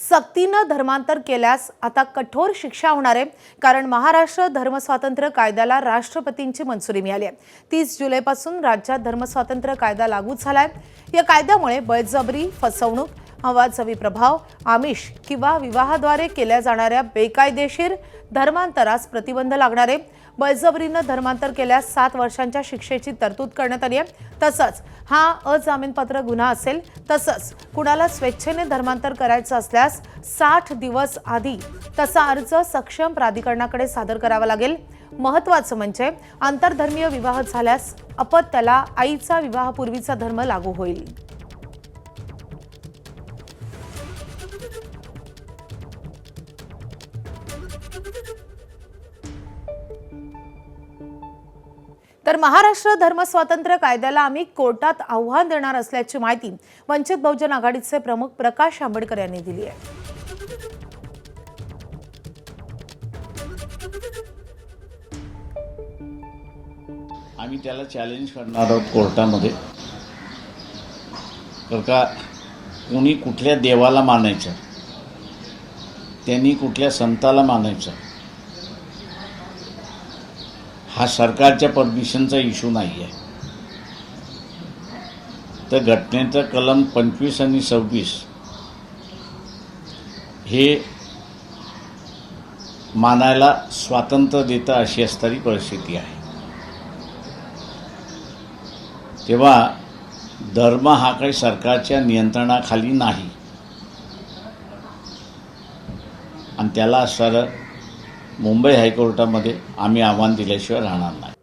सक्तीनं धर्मांतर केल्यास आता कठोर शिक्षा होणार आहे, कारण महाराष्ट्र धर्मस्वातंत्र्य कायद्याला राष्ट्रपतींची मंजुरी मिळाली आहे। 30 जुलैपासून राज्यात धर्मस्वातंत्र्य कायदा लागू झालाय। या कायद्यामुळे बळजबरी, फसवणूक, अवाजवी प्रभाव, आमिष किंवा विवाहाद्वारे केल्या जाणाऱ्या बेकायदेशीर धर्मांतरास प्रतिबंध लागणार आहे। बळजबरीनं धर्मांतर केल्यास 7 वर्षांच्या शिक्षेची तरतूद करण्यात आली आहे। तसंच हा अजामीनपात्र गुन्हा असेल। तसंच कुणाला स्वेच्छेने धर्मांतर करायचं असल्यास 60 दिवस आधी तसा अर्ज सक्षम प्राधिकरणाकडे सादर करावा लागेल। महत्त्वाचं म्हणजे आंतरधर्मीय विवाह झाल्यास अपत्याला आईचा विवाहापूर्वीचा धर्म लागू होईल। तर महाराष्ट्र धर्मस्वातंत्र्य कायद्याला आम्ही कोर्टात आव्हान देणार असल्याची माहिती वंचित बहुजन आघाडीचे प्रमुख प्रकाश आंबेडकर यांनी दिली आहे। आम्ही त्याला चॅलेंज करणार आहोत कोर्टामध्ये, तर का कोणी कुठल्या देवाला मानायचं, त्यांनी कुठल्या संताला मानायचं, हा सरकारच्या परमिशनचा इश्यू नाही आहे। तर घटनेचं कलम 25 आणि 26 हे मानायला स्वातंत्र्य देतं अशी असणारी परिस्थिती आहे। तेव्हा धर्म हा काही सरकारच्या नियंत्रणाखाली नाही आणि त्याला असणारं मुंबई हायकोर्टामध्ये आम्ही आव्हान दिल्याशिवाय राहणार नाही।